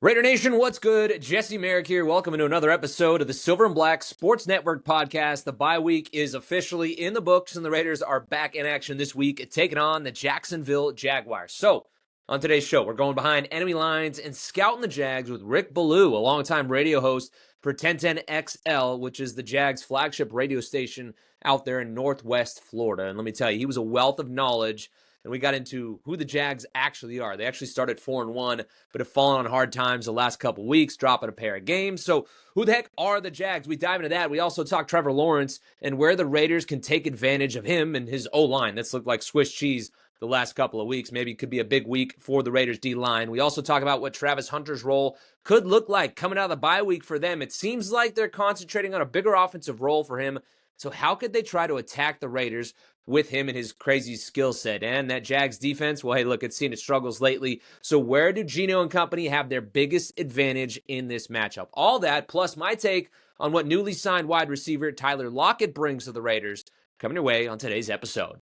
Raider Nation, what's good? Jesse Merrick here. Welcome to another episode of the Silver and Black Sports Network podcast. The bye week is officially in the books, and the Raiders are back in action this week, taking on the Jacksonville Jaguars. So, on today's show, we're going behind enemy lines and scouting the Jags with Rick Ballou, a longtime radio host for 1010XL, which is the Jags' flagship radio station out there in Northwest Florida. And let me tell you, he was a wealth of knowledge. And we got into who the Jags actually are. They actually started 4-1, but have fallen on hard times the last couple weeks, dropping a pair of games. So who the heck are the Jags? We dive into that. We also talk Trevor Lawrence and where the Raiders can take advantage of him and his O-line. That's looked like Swiss cheese the last couple of weeks. Maybe it could be a big week for the Raiders D-line. We also talk about what Travis Hunter's role could look like coming out of the bye week for them. It seems like they're concentrating on a bigger offensive role for him. So how could they try to attack the Raiders with him and his crazy skill set? And that Jags defense, well, hey, look, it's seen its struggles lately. So where do Geno and company have their biggest advantage in this matchup? All that, plus my take on what newly signed wide receiver Tyler Lockett brings to the Raiders, coming your way on today's episode.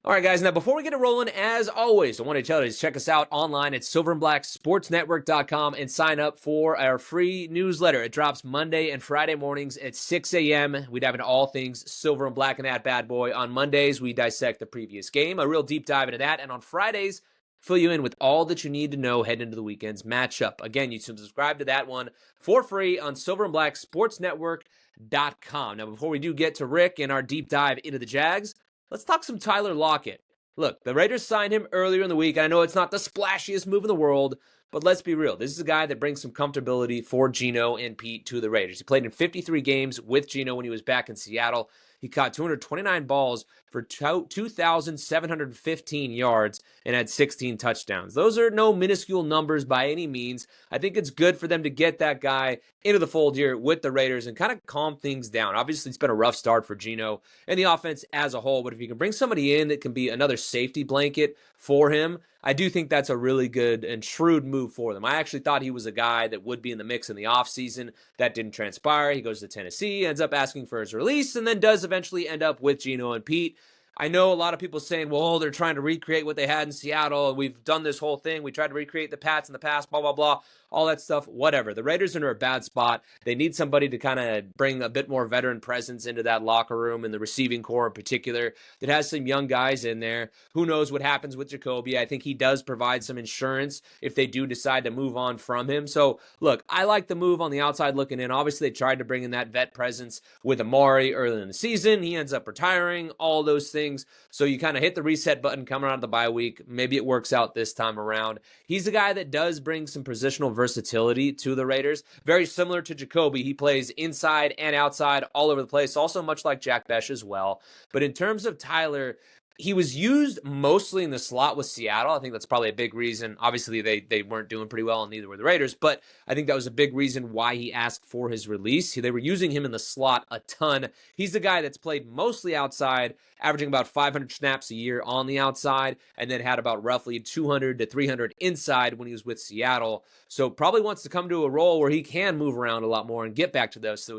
All right, guys, now before we get it rolling, as always, I want to tell you to check us out online at silverandblacksportsnetwork.com and sign up for our free newsletter. It drops Monday and Friday mornings at 6 a.m. We dive into all things silver and black in that bad boy. On Mondays, we dissect the previous game, a real deep dive into that. And on Fridays, fill you in with all that you need to know heading into the weekend's matchup. Again, you can subscribe to that one for free on silverandblacksportsnetwork.com. Now, before we do get to Rick and our deep dive into the Jags, let's talk some Tyler Lockett. Look, the Raiders signed him earlier in the week, and I know it's not the splashiest move in the world, but let's be real. This is a guy that brings some comfortability for Geno and Pete to the Raiders. He played in 53 games with Geno when he was back in Seattle. He caught 229 balls for 2,715 yards and had 16 touchdowns. Those are no minuscule numbers by any means. I think it's good for them to get that guy into the fold here with the Raiders and kind of calm things down. Obviously, it's been a rough start for Geno and the offense as a whole, but if you can bring somebody in that can be another safety blanket for him, I do think that's a really good and shrewd move for them. I actually thought he was a guy that would be in the mix in the offseason. That didn't transpire. He goes to Tennessee, ends up asking for his release, and then does eventually end up with Geno and Pete. I know a lot of people saying, well, they're trying to recreate what they had in Seattle, and we've done this whole thing. We tried to recreate the Pats in the past, blah, blah, blah, all that stuff, whatever. The Raiders are in a bad spot. They need somebody to kind of bring a bit more veteran presence into that locker room and the receiving core in particular that has some young guys in there. Who knows what happens with Jacoby? I think he does provide some insurance if they do decide to move on from him. So, look, I like the move on the outside looking in. Obviously, they tried to bring in that vet presence with Amari early in the season. He ends up retiring, all those things. So you kind of hit the reset button coming out of the bye week. Maybe it works out this time around. He's a guy that does bring some positional versatility to the Raiders. Very similar to Jacoby. He plays inside and outside all over the place. Also much like Jack Besh as well. But in terms of Tyler, he was used mostly in the slot with Seattle. I think that's probably a big reason. Obviously, they weren't doing pretty well, and neither were the Raiders. But I think that was a big reason why he asked for his release. They were using him in the slot a ton. He's the guy that's played mostly outside, averaging about 500 snaps a year on the outside, and then had about roughly 200 to 300 inside when he was with Seattle. So probably wants to come to a role where he can move around a lot more and get back to those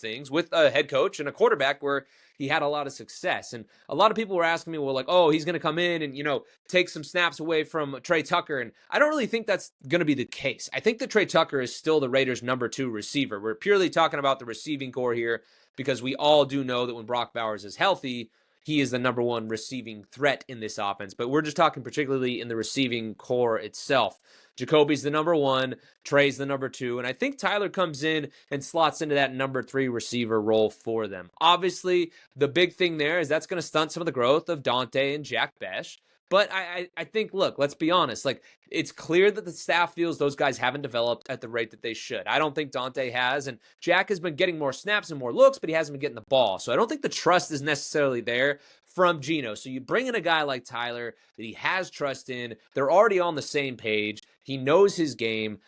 things with a head coach and a quarterback where he had a lot of success. And a lot of people were asking me, well, like, oh, he's going to come in and, take some snaps away from Trey Tucker. And I don't really think that's going to be the case. I think that Trey Tucker is still the Raiders' number 2 receiver. We're purely talking about the receiving core here because we all do know that when Brock Bowers is healthy, he is the number 1 receiving threat in this offense. But we're just talking particularly in the receiving core itself. Jacoby's the number 1, Trey's the number 2, and I think Tyler comes in and slots into that number 3 receiver role for them. Obviously, the big thing there is that's going to stunt some of the growth of Dante and Jack Besh. But I think, look, let's be honest. Like, it's clear that the staff feels those guys haven't developed at the rate that they should. I don't think Dante has, and Jack has been getting more snaps and more looks, but he hasn't been getting the ball. So I don't think the trust is necessarily there from Geno. So you bring in a guy like Tyler that he has trust in. They're already on the same page. He knows his game,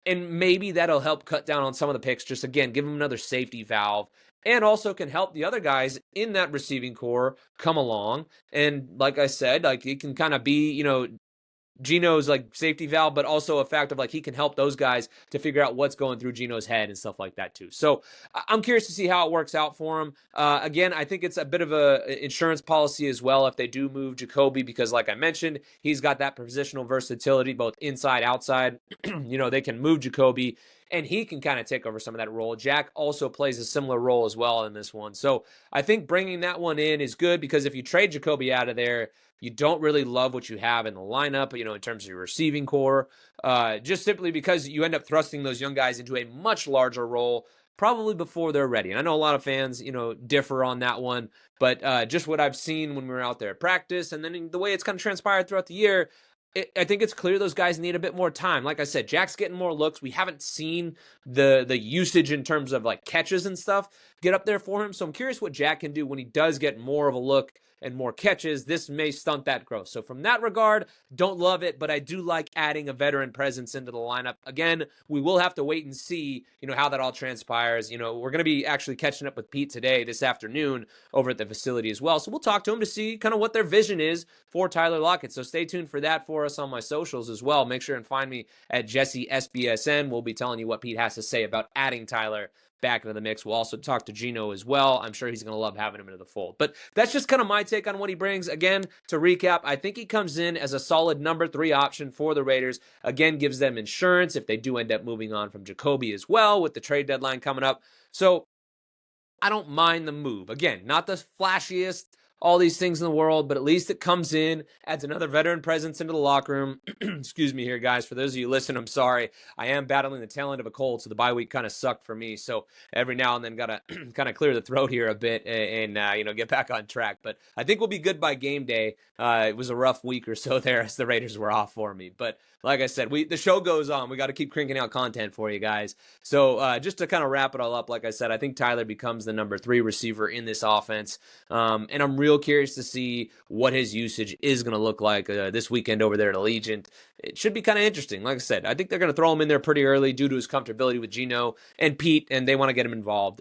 and maybe that'll help cut down on some of the picks. Just, again, give him another safety valve. And also can help the other guys in that receiving core come along. And like I said, like it can kind of be, Geno's like safety valve, but also a fact of like he can help those guys to figure out what's going through Geno's head and stuff like that too. So I'm curious to see how it works out for him. Again, I think it's a bit of a insurance policy as well if they do move Jacoby, because like I mentioned, he's got that positional versatility both inside, outside. They can move Jacoby and he can kind of take over some of that role. Jack also plays a similar role as well in this one. So I think bringing that one in is good, because if you trade Jacoby out of there, you don't really love what you have in the lineup, in terms of your receiving core, just simply because you end up thrusting those young guys into a much larger role probably before they're ready. And I know a lot of fans, differ on that one, but just what I've seen when we were out there at practice and then the way it's kind of transpired throughout the year, I think it's clear those guys need a bit more time. Like I said, Jack's getting more looks. We haven't seen the usage in terms of like catches and stuff get up there for him. So I'm curious what Jack can do when he does get more of a look and more catches. This may stunt that growth. So from that regard, don't love it, but I do like adding a veteran presence into the lineup. Again, we will have to wait and see, how that all transpires. We're going to be actually catching up with Pete today, this afternoon, over at the facility as well. So we'll talk to him to see kind of what their vision is for Tyler Lockett. So stay tuned for that for us on my socials as well. Make sure and find me at Jesse SBSN. We'll be telling you what Pete has to say about adding Tyler back into the mix. We'll also talk to Geno as well. I'm sure he's going to love having him into the fold. But that's just kind of my take on what he brings. Again, to recap, I think he comes in as a solid number 3 option for the Raiders. Again, gives them insurance if they do end up moving on from Jacoby as well with the trade deadline coming up. So I don't mind the move. Again, not the flashiest, all these things in the world, but at least it comes in, adds another veteran presence into the locker room. Excuse me here, guys. For those of you listening, I'm sorry. I am battling the tail end of a cold, so the bye week kind of sucked for me. So every now and then got to kind of clear the throat here a bit and get back on track. But I think we'll be good by game day. It was a rough week or so there as the Raiders were off for me. But like I said, the show goes on. We got to keep cranking out content for you guys. So just to kind of wrap it all up, like I said, I think Tyler becomes the number 3 receiver in this offense. And I'm real curious to see what his usage is going to look like this weekend over there at Allegiant. It should be kind of interesting. Like I said, I think they're going to throw him in there pretty early due to his comfortability with Geno and Pete, and they want to get him involved,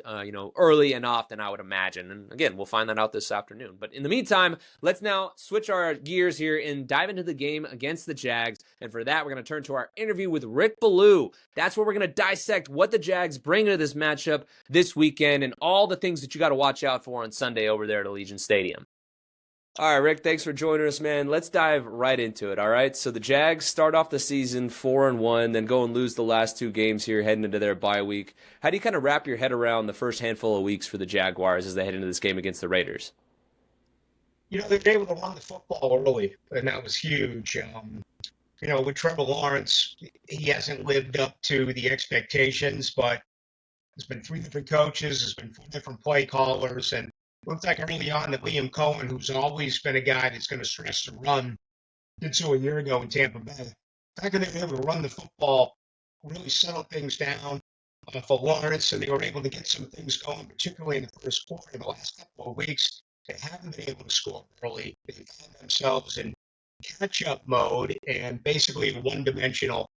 early and often, I would imagine. And again, we'll find that out this afternoon. But in the meantime, let's now switch our gears here and dive into the game against the Jags. And for that, we're going to turn to our interview with Rick Ballou. That's where we're going to dissect what the Jags bring to this matchup this weekend and all the things that you got to watch out for on Sunday over there at Allegiant Stadium. All right, Rick, thanks for joining us, man. Let's dive right into it, all right? So the Jags start off the season 4-1, then go and lose the last 2 games here heading into their bye week. How do you kind of wrap your head around the first handful of weeks for the Jaguars as they head into this game against the Raiders? They were able to run the football early, and that was huge. With Trevor Lawrence, he hasn't lived up to the expectations, but there's been 3 different coaches, there's been 4 different play callers, and looks like early on that Liam Cohen, who's always been a guy that's going to stress the run, did so a year ago in Tampa Bay. The fact that they were able to run the football really settled things down for Lawrence, and they were able to get some things going, particularly in the first quarter. In the last couple of weeks, they haven't been able to score early. They found themselves in catch-up mode and basically a one-dimensional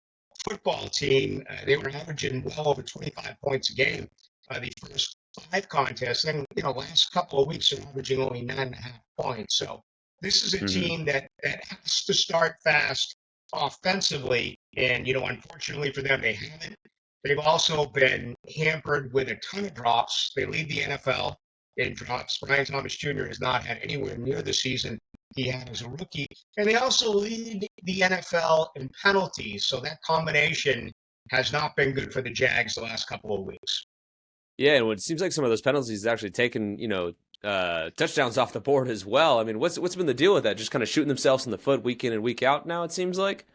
football team. They were averaging well over 25 points a game the first 5 contests. Then, last couple of weeks are averaging only 9.5 points. So this is a team that has to start fast offensively. And, unfortunately for them, they haven't. They've also been hampered with a ton of drops. They lead the NFL in drops. Brian Thomas Jr. has not had anywhere near the season he had as a rookie. And they also lead the NFL in penalties. So that combination has not been good for the Jags the last couple of weeks. Yeah, and it seems like some of those penalties actually taken, touchdowns off the board as well. I mean, what's been the deal with that? Just kind of shooting themselves in the foot week in and week out now, it seems like?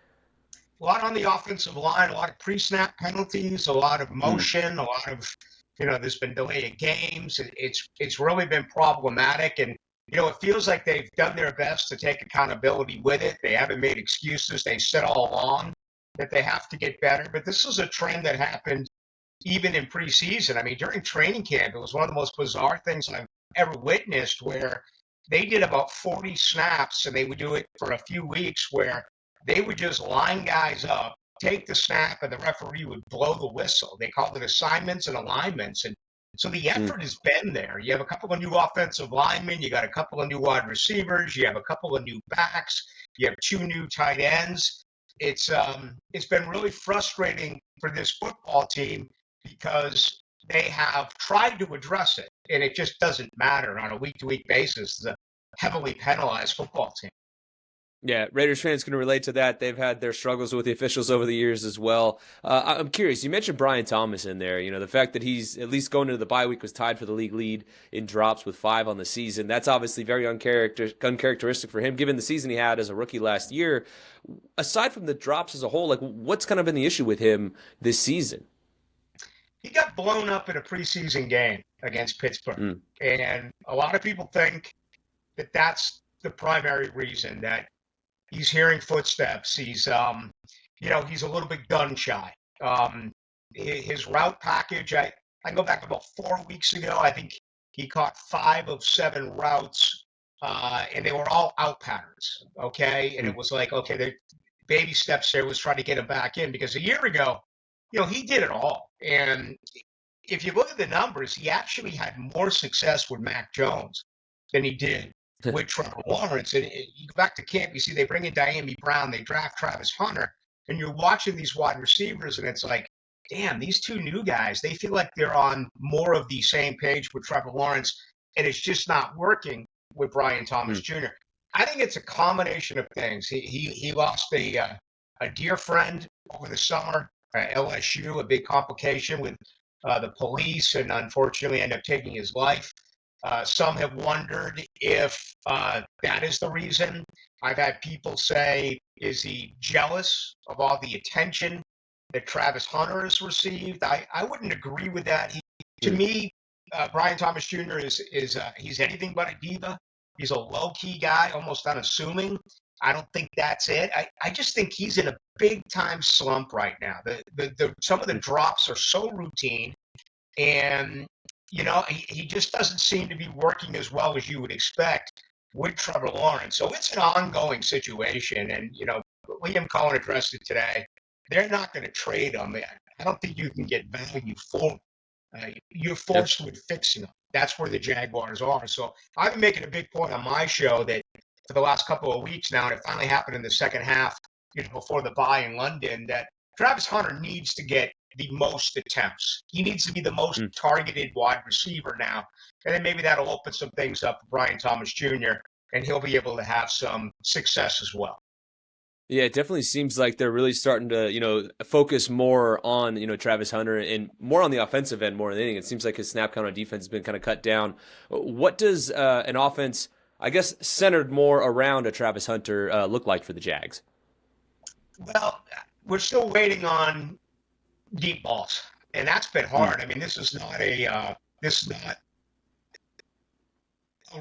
A lot on the offensive line, a lot of pre-snap penalties, a lot of motion, a lot of, there's been delay of games. It's really been problematic. And, it feels like they've done their best to take accountability with it. They haven't made excuses. They said all along that they have to get better. But this is a trend that happened even in preseason. I mean, during training camp, it was one of the most bizarre things I've ever witnessed, where they did about 40 snaps, and they would do it for a few weeks, where they would just line guys up, take the snap, and the referee would blow the whistle. They called it assignments and alignments. And so the effort has been there. You have a couple of new offensive linemen. You got a couple of new wide receivers. You have a couple of new backs. You have two new tight ends. It's been really frustrating for this football team because they have tried to address it, and it just doesn't matter on a week-to-week basis. It's a heavily penalized football team. Yeah, Raiders fans can relate to that. They've had their struggles with the officials over the years as well. I'm curious. You mentioned Brian Thomas in there. You know, the fact that he's at least going into the bye week was tied for the league lead in drops with 5 on the season. That's obviously very uncharacteristic for him, given the season he had as a rookie last year. Aside from the drops as a whole, like what's kind of been the issue with him this season? He got blown up in a preseason game against Pittsburgh, and a lot of people think that that's the primary reason, that he's hearing footsteps. He's he's a little bit gun shy. His route package, I go back about 4 weeks ago. I think he caught 5 of 7 routes, and they were all out patterns. Okay, and it was like, okay, the baby steps there was trying to get him back in, because a year ago, he did it all. And if you look at the numbers, he actually had more success with Mac Jones than he did with Trevor Lawrence. And you go back to camp, you see they bring in Diami Brown, they draft Travis Hunter, and you're watching these wide receivers, and it's like, damn, these two new guys, they feel like they're on more of the same page with Trevor Lawrence, and it's just not working with Brian Thomas Jr. I think it's a combination of things. He lost a dear friend over the summer at LSU, a big complication with the police, and unfortunately ended up taking his life. Some have wondered if that is the reason. I've had people say, is he jealous of all the attention that Travis Hunter has received? I wouldn't agree with that. To me, Brian Thomas Jr. is he's anything but a diva. He's a low-key guy, almost unassuming. I don't think that's it. I just think he's in a big-time slump right now. Some of the drops are so routine, and he just doesn't seem to be working as well as you would expect with Trevor Lawrence. So it's an ongoing situation, and Liam Cohen addressed it today. They're not going to trade him. I don't think you can get value for him. You're forced with fixing them. That's where the Jaguars are. So I've been making a big point on my show that for the last couple of weeks now, and it finally happened in the second half, before the bye in London, that Travis Hunter needs to get the most attempts. He needs to be the most targeted wide receiver now. And then maybe that'll open some things up for Brian Thomas Jr., and he'll be able to have some success as well. Yeah, it definitely seems like they're really starting to, focus more on, Travis Hunter and more on the offensive end more than anything. It seems like his snap count on defense has been kind of cut down. What does an offense, I guess, centered more around a Travis Hunter look like for the Jags? Well, we're still waiting on deep balls, and that's been hard. I mean, this is not a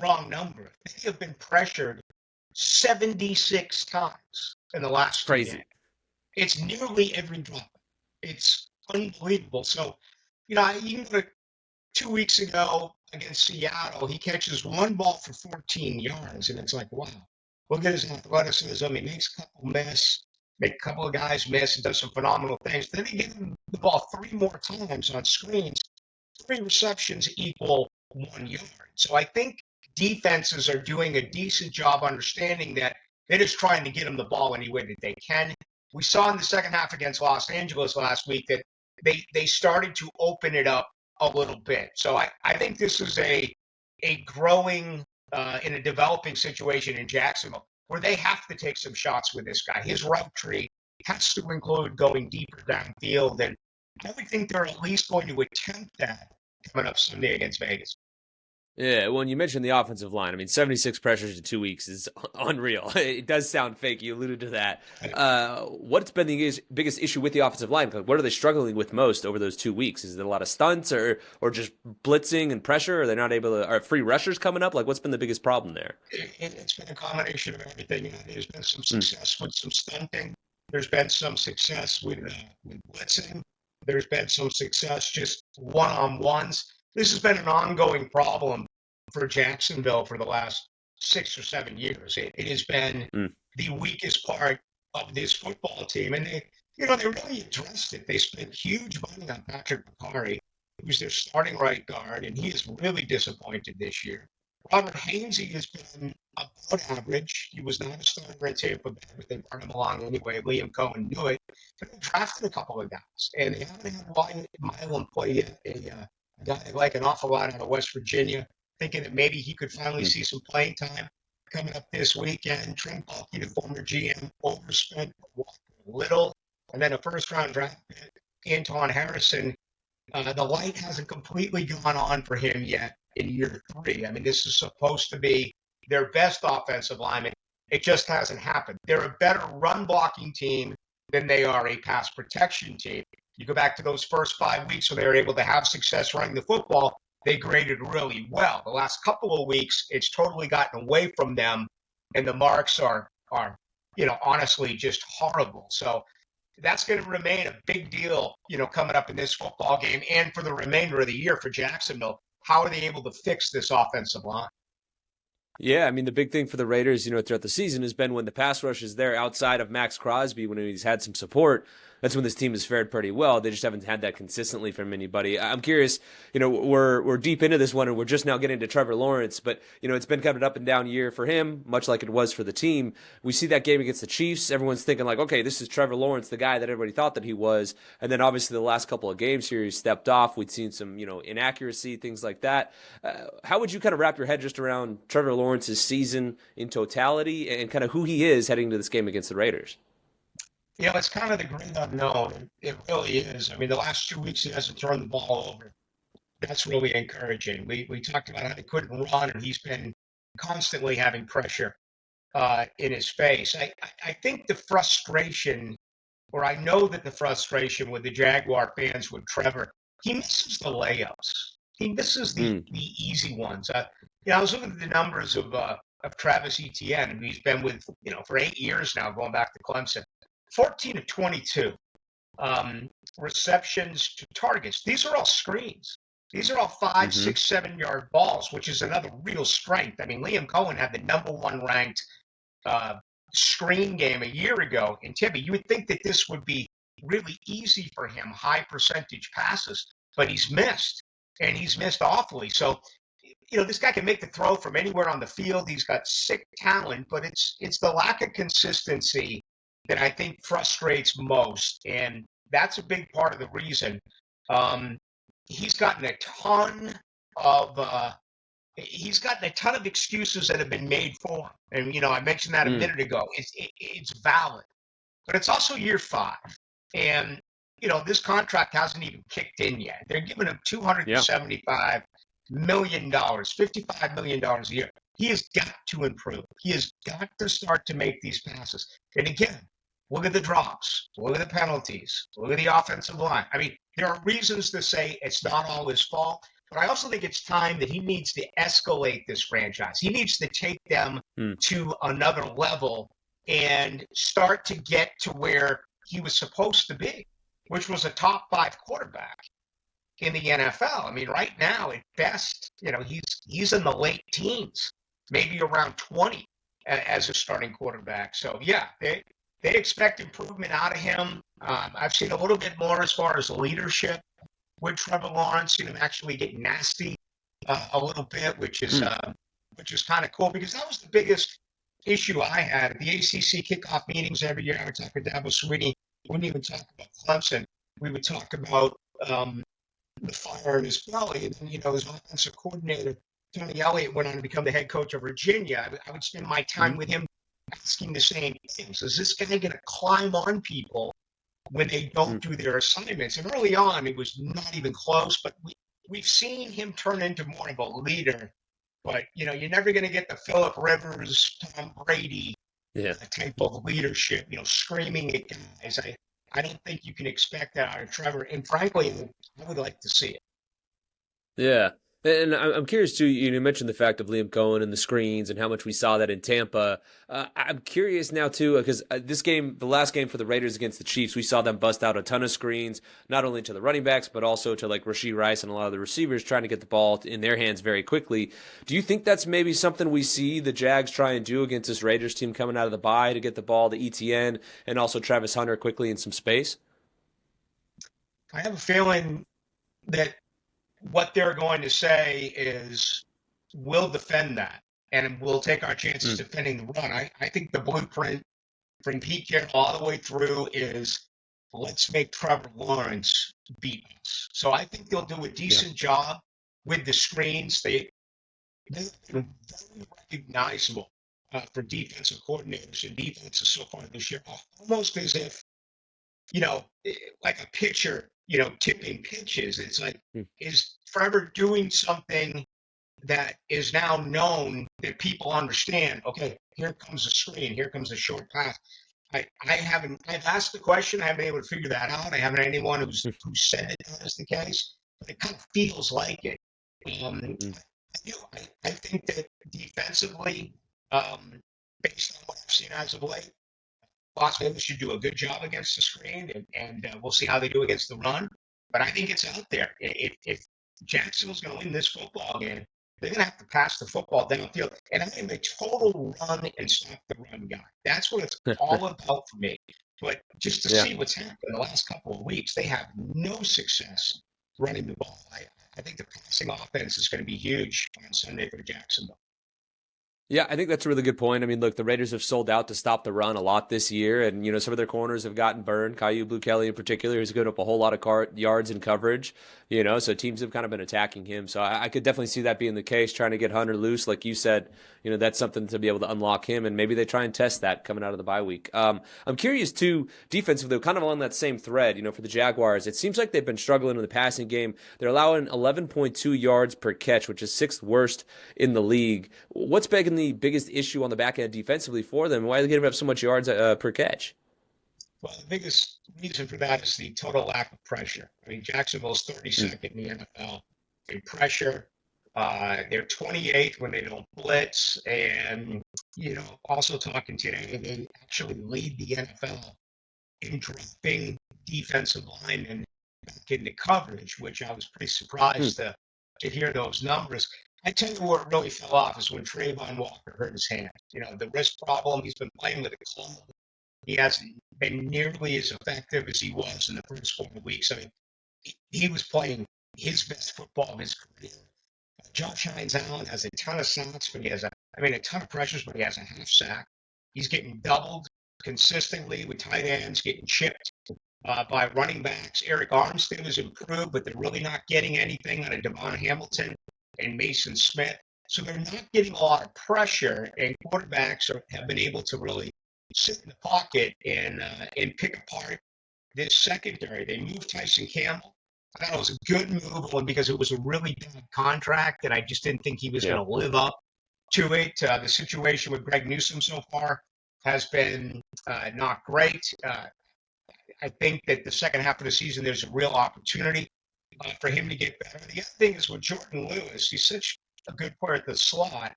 wrong number. They have been pressured 76 times in the last crazy. Game. It's nearly every drop. It's unbelievable. So, even 2 weeks ago against Seattle, he catches one ball for 14 yards, and it's like, wow, look at his athleticism. He makes a couple miss, make a couple of guys miss, and does some phenomenal things. Then they give him the ball 3 more times on screens. 3 receptions equal 1 yard. So I think defenses are doing a decent job understanding that they're just trying to get him the ball any way that they can. We saw in the second half against Los Angeles last week that they started to open it up a little bit. So I think this is a growing in a developing situation in Jacksonville where they have to take some shots with this guy. His route tree has to include going deeper downfield, and I would think they're at least going to attempt that coming up Sunday against Vegas. Yeah, well, you mentioned the offensive line. I mean, 76 pressures in 2 weeks is unreal. It does sound fake. You alluded to that. What's been the biggest issue with the offensive line? What are they struggling with most over those 2 weeks? Is it a lot of stunts or just blitzing and pressure? Are they not able to? Are free rushers coming up? Like, what's been the biggest problem there? It's been a combination of everything. There's been some success with some stunting. There's been some success with blitzing. There's been some success just one-on-ones. This has been an ongoing problem for Jacksonville for the last 6 or 7 years. It has been the weakest part of this football team. And they really addressed it. They spent huge money on Patrick Bakari, who's their starting right guard, and he is really disappointed this year. Robert Hainsey has been about average. He was not a starter in Tampa Bay, but they brought him along anyway. Liam Cohen knew it. But they drafted a couple of guys, and they haven't had Milan play yet. A guy I like an awful lot out of West Virginia, thinking that maybe he could finally see some playing time coming up this weekend. Trent Baalke, the former GM, overspent a little, and then a first-round draft pick, Anton Harrison. The light hasn't completely gone on for him yet in year 3. I mean, this is supposed to be their best offensive lineman. It just hasn't happened. They're a better run blocking team than they are a pass protection team. You go back to those first 5 weeks when they were able to have success running the football, they graded really well. The last couple of weeks, it's totally gotten away from them, and the marks are honestly just horrible. So that's going to remain a big deal, coming up in this football game and for the remainder of the year for Jacksonville. How are they able to fix this offensive line? Yeah, I mean, the big thing for the Raiders, throughout the season has been when the pass rush is there outside of Max Crosby, when he's had some support, that's when this team has fared pretty well. They just haven't had that consistently from anybody. I'm curious, we're deep into this one and we're just now getting to Trevor Lawrence, but, it's been kind of an up and down year for him, much like it was for the team. We see that game against the Chiefs. Everyone's thinking like, okay, this is Trevor Lawrence, the guy that everybody thought that he was. And then obviously the last couple of games here, he stepped off. We'd seen some, inaccuracy, things like that. How would you kind of wrap your head just around Trevor Lawrence's season in totality and kind of who he is heading to this game against the Raiders? It's kind of the great unknown. It really is. I mean, the last 2 weeks he hasn't thrown the ball over. That's really encouraging. We talked about how he couldn't run, and he's been constantly having pressure in his face. I think the frustration, or I know that the frustration with the Jaguar fans with Trevor, he misses the layups. He misses the easy ones. I was looking at the numbers of Travis Etienne, and he's been with, for 8 years now, going back to Clemson. 14 of 22 receptions to targets. These are all screens. These are all 5, 6, 7-yard balls, which is another real strength. I mean, Liam Cohen had the #1 ranked screen game a year ago in Timmy. You would think that this would be really easy for him, high percentage passes, but he's missed, and he's missed awfully. So, this guy can make the throw from anywhere on the field. He's got sick talent, but it's the lack of consistency that I think frustrates most, and that's a big part of the reason. He's gotten a ton of excuses that have been made for him, and I mentioned that a minute ago. It's valid, but it's also year 5, and this contract hasn't even kicked in yet. They're giving him $275 million, $55 million a year. He has got to improve. He has got to start to make these passes. And again, look at the drops. Look at the penalties. Look at the offensive line. I mean, there are reasons to say it's not all his fault, but I also think it's time that he needs to escalate this franchise. He needs to take them to another level and start to get to where he was supposed to be, which was a top 5 quarterback in the NFL. I mean, right now, at best, he's in the late teens, maybe around 20 as a starting quarterback. So, yeah, they expect improvement out of him. I've seen a little bit more as far as leadership with Trevor Lawrence, actually get nasty a little bit, which is kind of cool, because that was the biggest issue I had at the ACC kickoff meetings every year. I would talk with Dabo Swinney. We wouldn't even talk about Clemson. We would talk about the fire in his belly. And then, his offensive coordinator, Tony Elliott, went on to become the head coach of Virginia. I would spend my time with him asking the same things. Is this guy going to climb on people when they don't do their assignments? And early on, it was not even close, but we've seen him turn into more of a leader. But, you're never going to get the Phillip Rivers, Tom Brady type of leadership, screaming at guys. I don't think you can expect that out of Trevor. And frankly, I would like to see it. Yeah. And I'm curious, too, you mentioned the fact of Liam Cohen and the screens and how much we saw that in Tampa. I'm curious now, too, because this game, the last game for the Raiders against the Chiefs, we saw them bust out a ton of screens, not only to the running backs, but also to like Rashee Rice and a lot of the receivers trying to get the ball in their hands very quickly. Do you think that's maybe something we see the Jags try and do against this Raiders team coming out of the bye to get the ball to ETN and also Travis Hunter quickly in some space? I have a feeling that what they're going to say is, we'll defend that. and we'll take our chances defending the run. I think the blueprint from Pete Carroll all the way through is let's make Trevor Lawrence beat us. So I think they'll do a decent job with the screens. They're very recognizable for defensive coordinators and defenses so far this year, almost as if, like a pitcher, tipping pitches. It's like, is Trevor doing something that is now known that people understand? Okay, here comes a screen, here comes a short pass. I've asked the question, I haven't been able to figure that out. I haven't had anyone who said that is the case, but it kind of feels like it. I think that defensively, based on what I've seen as of late, Las Vegas should do a good job against the screen, and we'll see how they do against the run. But I think it's out there. If Jacksonville's going to win this football game, they're going to have to pass the football downfield. And I am a total run and stop the run guy. That's what it's all about for me. But just to see what's happened in the last couple of weeks, they have no success running the ball. I think the passing offense is going to be huge on Sunday for Jacksonville. Yeah, I think that's a really good point. I mean, look, the Raiders have sold out to stop the run a lot this year, and some of their corners have gotten burned. Caillou Blue Kelly in particular has given up a whole lot of yards in coverage. So teams have kind of been attacking him. So I could definitely see that being the case, trying to get Hunter loose, like you said. That's something to be able to unlock him, and maybe they try and test that coming out of the bye week. I'm curious too, defensively, kind of along that same thread. For the Jaguars, it seems like they've been struggling in the passing game. They're allowing 11.2 yards per catch, which is 6th worst in the league. What's been the biggest issue on the back end defensively for them? Why are they giving up so much yards per catch? Well, the biggest reason for that is the total lack of pressure. I mean, Jacksonville's 32nd in the NFL in pressure. They're 28th when they don't blitz. And, also talking today, they actually lead the NFL in dropping defensive linemen back into coverage, which I was pretty surprised to hear those numbers. I tell you where it really fell off is when Trayvon Walker hurt his hand. The wrist problem, he's been playing with a club. He hasn't been nearly as effective as he was in the first 4 weeks. I mean, he was playing his best football of his career. Josh Hines-Allen has a ton of sacks, but he has a ton of pressures, but he has a half sack. He's getting doubled consistently with tight ends, getting chipped by running backs. Eric Armstead has improved, but they're really not getting anything out of Devon Hamilton and Mason Smith. So they're not getting a lot of pressure, and quarterbacks have been able to really sit in the pocket and pick apart this secondary. They moved Tyson Campbell. I thought it was a good move because it was a really bad contract, and I just didn't think he was going to live up to it. The situation with Greg Newsome so far has been not great. I think that the second half of the season, there's a real opportunity for him to get better. The other thing is with Jordan Lewis, he's such a good player at the slot.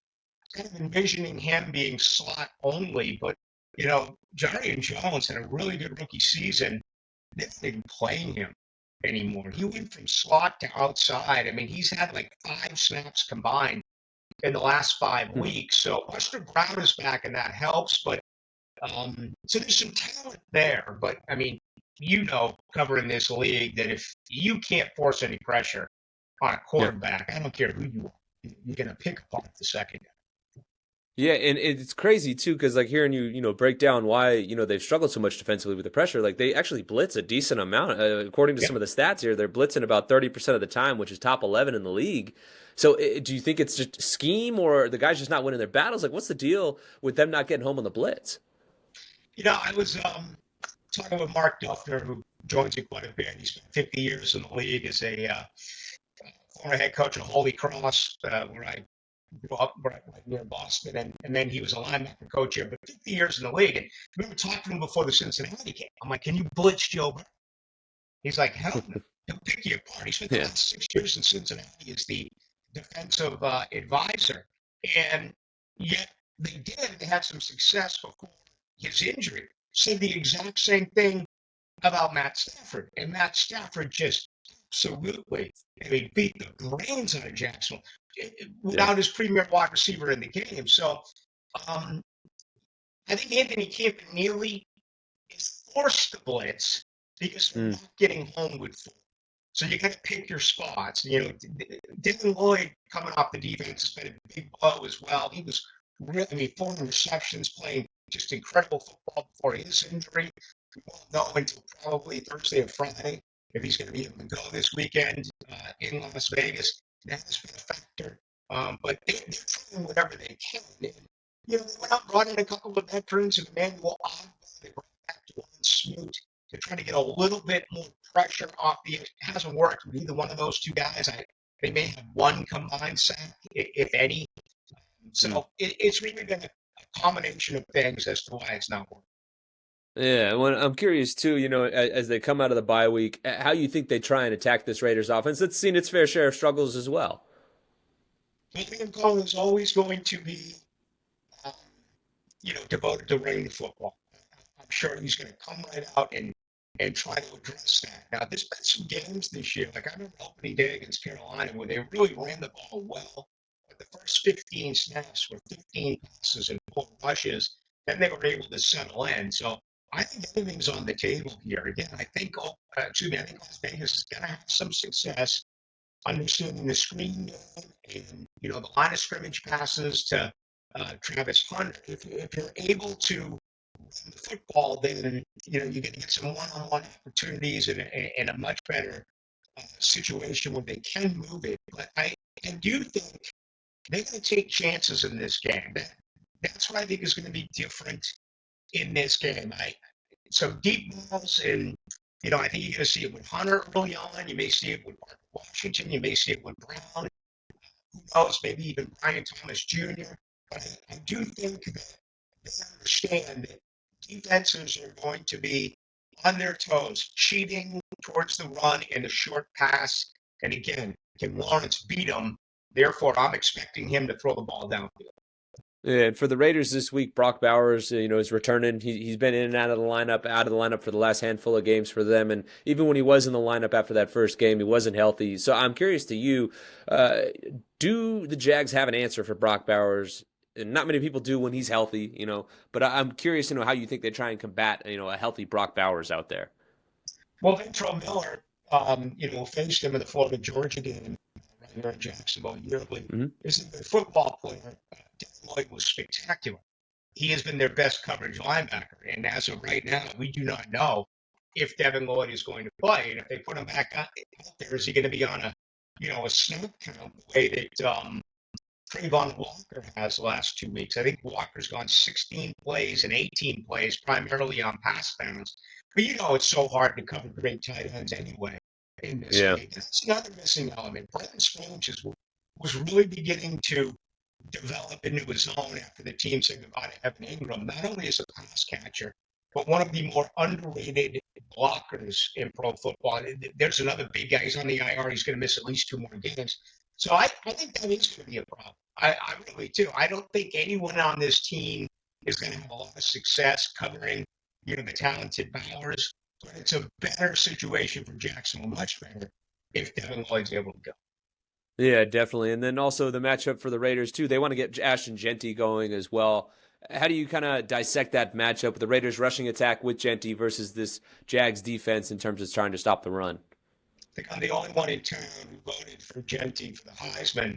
Kind of envisioning him being slot only, but Jarian Jones had a really good rookie season. They're not even playing him anymore. He went from slot to outside. I mean, he's had like 5 snaps combined in the last 5 weeks. So Buster Brown is back, and that helps. But so there's some talent there. But I mean, covering this league, that if you can't force any pressure on a quarterback, I don't care who you are, you're going to pick apart the secondary. Yeah, and it's crazy too, because like hearing you break down why they've struggled so much defensively with the pressure. Like they actually blitz a decent amount, according to some of the stats here. They're blitzing about 30% of the time, which is top 11 in the league. So do you think it's just scheme, or the guys just not winning their battles? Like, what's the deal with them not getting home on the blitz? I was talking with Mark Duffner, who joins me quite a bit. He spent 50 years in the league as a former head coach of Holy Cross, where I grew up right near Boston, and then he was a linebacker coach here, but 50 years in the league. And I remember talking to him before the Cincinnati game. I'm like, can you blitz Joe Burrow? He's like, hell no, he'll pick you apart. He spent the last 6 years in Cincinnati as the defensive advisor. And yet they did. They had some success before his injury. Said the exact same thing about Matt Stafford. And Matt Stafford just absolutely, beat the brains out of Jacksonville without his premier wide receiver in the game. So I think Anthony Campanile is forced to blitz because they're not getting home with four. So you got to pick your spots. Devin Lloyd coming off the defense has been a big blow as well. He was really, I mean, 4 receptions, playing just incredible football before his injury. We won't know until probably Thursday or Friday if he's going to be able to go this weekend in Las Vegas. That has been a factor. But they're trying whatever they can. And, they went out and brought in a couple of veterans and Emmanuel Ogbah. They brought back Dwan Smoot to try to get a little bit more pressure off the. It hasn't worked with either one of those two guys. They may have one combined sack, if any. So it's really been a combination of things as to why it's not working. Yeah, well, I'm curious too, as they come out of the bye week, how you think they try and attack this Raiders offense that's seen its fair share of struggles as well. Liam Cohen is always going to be, um, devoted to running the football. I'm sure he's going to come right out and try to address that. Now, there's been some games this year, like I remember opening day against Carolina, where they really ran the ball well. But the first 15 snaps were 15 passes and 4 rushes. Then they were able to settle in. So I think everything's on the table here. Again, I think Las Vegas is going to have some success understanding the screen game and, the line of scrimmage passes to Travis Hunter. If you're able to run the football, then, you're going to get some one-on-one opportunities in a much better situation where they can move it. But I do think they're going to take chances in this game. That's what I think is going to be different in this game. Some deep balls, and I think you're going to see it with Hunter early on. You may see it with Parker Washington. You may see it with Brown. Who knows? Maybe even Brian Thomas Jr. But I do think that they understand that defenses are going to be on their toes, cheating towards the run and the short pass. And again, can Lawrence beat them? Therefore, I'm expecting him to throw the ball downfield. Yeah, and for the Raiders this week, Brock Bowers, is returning. He's been in and out of the lineup for the last handful of games for them. And even when he was in the lineup after that first game, he wasn't healthy. So I'm curious to you, do the Jags have an answer for Brock Bowers? And not many people do when he's healthy, but I'm curious, how you think they try and combat, a healthy Brock Bowers out there. Well, Ventrell Miller, faced him in the Florida Georgia game right here in Jacksonville yearly. Is a good football player. Devin Lloyd was spectacular. He has been their best coverage linebacker. And as of right now, we do not know if Devin Lloyd is going to play. And if they put him back out there, is he going to be on a snap count the way that Trayvon Walker has the last 2 weeks? I think Walker's gone 16 plays and 18 plays, primarily on pass downs. But it's so hard to cover great tight ends anyway in this league. That's another missing element. Brenton Strange was really beginning to develop into his zone after the team said goodbye to Evan Ingram, not only as a pass catcher, but one of the more underrated blockers in pro football. There's another big guy. He's on the IR. He's going to miss at least 2 more games. So I think that is going to be a problem. I really do. I don't think anyone on this team is going to have a lot of success covering, the talented Bowers. But it's a better situation for Jacksonville, much better, if Devin Lloyd's able to go. Yeah, definitely. And then also the matchup for the Raiders, too. They want to get ASHTON JEANTY going as well. How do you kind of dissect that matchup with the Raiders rushing attack with JEANTY versus this Jags defense in terms of trying to stop the run? I think I'm the only one in town who voted for JEANTY for the Heisman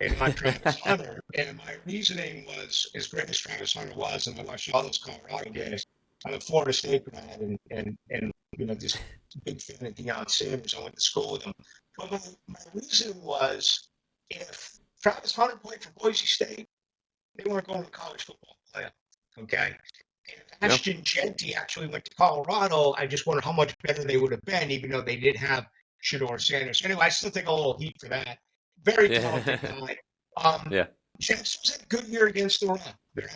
and not Travis Hunter. And my reasoning was, as great as Travis Hunter was, and I watched all those Colorado games, I'm a Florida State grad and just a big fan of Deion Sanders. I went to school with him. But my reason was, if Travis Hunter played for Boise State, they weren't going to college football playoff. Okay? And if ASHTON JEANTY actually went to Colorado, I just wonder how much better they would have been, even though they did have Shedeur Sanders. Anyway, I still take a little heat for that. Very talented guy. Jackson's had a good year against the run. They're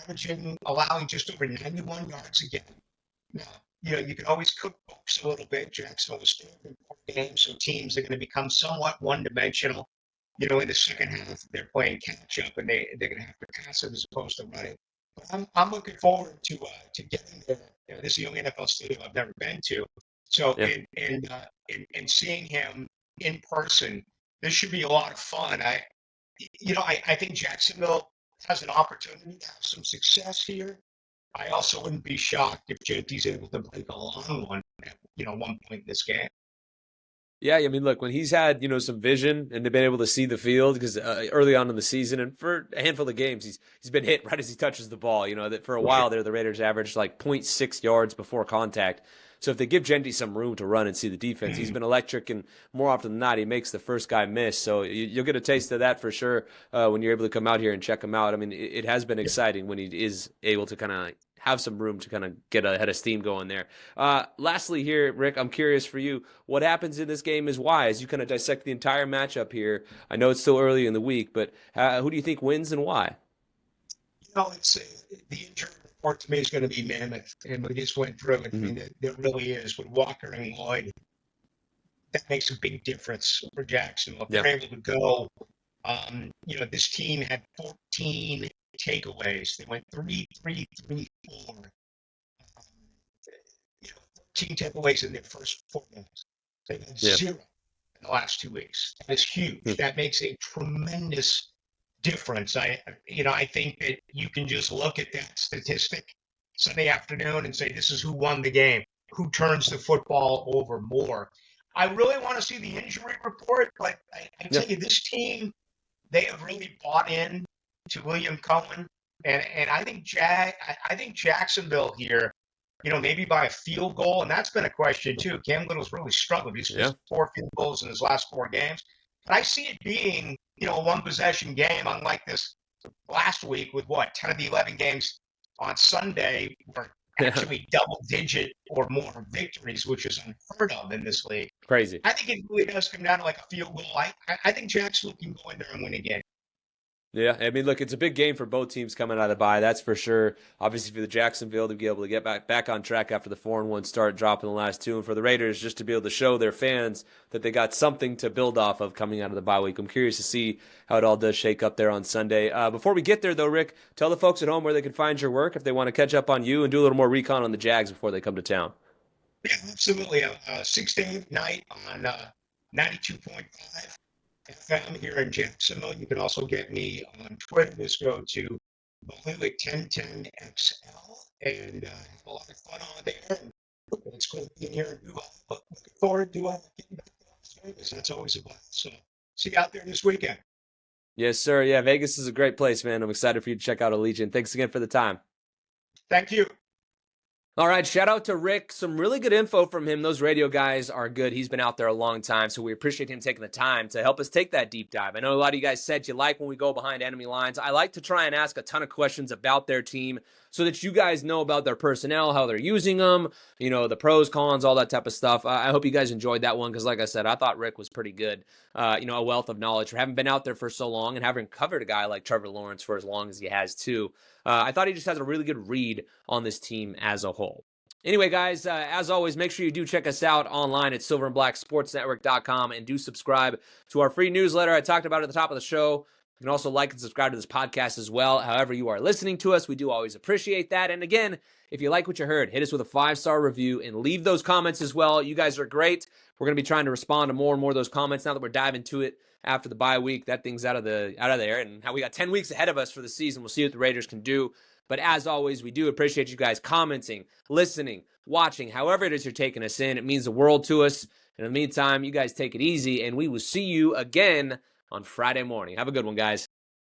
allowing just over 91 yards a game. Now, you can always cook books a little bit. Jacksonville was still in 4 games, so teams are going to become somewhat one-dimensional. In the second half, they're playing catch-up, and they're going to have to pass it as opposed to running. But I'm looking forward to getting there. This is the only NFL stadium I've never been to. So, and seeing him in person, this should be a lot of fun. I think Jacksonville has an opportunity to have some success here. I also wouldn't be shocked if JT's able to break a long one at one point in this game. Yeah, I mean, look, when he's had, some vision and they've been able to see the field, because early on in the season and for a handful of games, he's been hit right as he touches the ball. That for a Right. while there, the Raiders averaged like 0.6 yards before contact. So if they give JEANTY some room to run and see the defense, he's been electric, and more often than not, he makes the first guy miss. So you'll get a taste of that for sure when you're able to come out here and check him out. I mean, it has been exciting when he is able to kind of have some room to kind of get a head of steam going there. Lastly here, Rick, I'm curious for you, what happens in this game is why, as you kind of dissect the entire matchup here. I know it's still early in the week, but who do you think wins and why? It's the injury report to me is going to be mammoth, and we just went through it. I mean, there really is with Walker and Lloyd. That makes a big difference for Jacksonville. If Yeah. they're able to go, this team had 14 takeaways. They went 3-3-3-4. 13 takeaways in their first 4 games. They had zero in the last 2 weeks. That is huge. That makes a tremendous difference. I think that you can just look at that statistic Sunday afternoon and say, this is who won the game, who turns the football over more. I really want to see the injury report, but I tell you, this team, they have really bought in to William Cohen, and I think Jacksonville here, maybe by a field goal, and that's been a question too. Cam Little's really struggled. He's missed 4 field goals in his last 4 games, but I see it being, a one possession game, unlike this last week with 10 of the 11 games on Sunday were actually double digit or more victories, which is unheard of in this league. Crazy. I think it really does come down to like a field goal. I think Jacksonville can go in there and win again. Yeah, I mean, look, it's a big game for both teams coming out of the bye, that's for sure. Obviously, for the Jacksonville to be able to get back on track after the 4-1 start, dropping the last 2, and for the Raiders just to be able to show their fans that they got something to build off of coming out of the bye week. I'm curious to see how it all does shake up there on Sunday. Before we get there, though, Rick, tell the folks at home where they can find your work if they want to catch up on you and do a little more recon on the Jags before they come to town. Yeah, absolutely. 6 to 8 night on 92.5. FM here in Jacksonville. You can also get me on Twitter. Just go to Ballou1010XL and have a lot of fun on there. And it's cool being here in Duval. But looking forward to getting back to Las Vegas. That's always a blast. So see you out there this weekend. Yes, sir. Yeah, Vegas is a great place, man. I'm excited for you to check out Allegiant. Thanks again for the time. Thank you. All right, shout out to Rick. Some really good info from him. Those radio guys are good. He's been out there a long time, so we appreciate him taking the time to help us take that deep dive. I know a lot of you guys said you like when we go behind enemy lines. I like to try and ask a ton of questions about their team so that you guys know about their personnel, how they're using them, the pros, cons, all that type of stuff. I hope you guys enjoyed that one because, like I said, I thought Rick was pretty good. A wealth of knowledge for having been out there for so long and having covered a guy like Trevor Lawrence for as long as he has, too. I thought he just has a really good read on this team as a whole. Anyway, guys, as always, make sure you do check us out online at silverandblacksportsnetwork.com and do subscribe to our free newsletter I talked about at the top of the show. You can also like and subscribe to this podcast as well. However you are listening to us, we do always appreciate that. And again, if you like what you heard, hit us with a 5-star review and leave those comments as well. You guys are great. We're going to be trying to respond to more and more of those comments now that we're diving into it after the bye week. That thing's out of there. And how we got 10 weeks ahead of us for the season. We'll see what the Raiders can do. But as always, we do appreciate you guys commenting, listening, watching, however it is you're taking us in. It means the world to us. And in the meantime, you guys take it easy, and we will see you again on Friday morning. Have a good one, guys.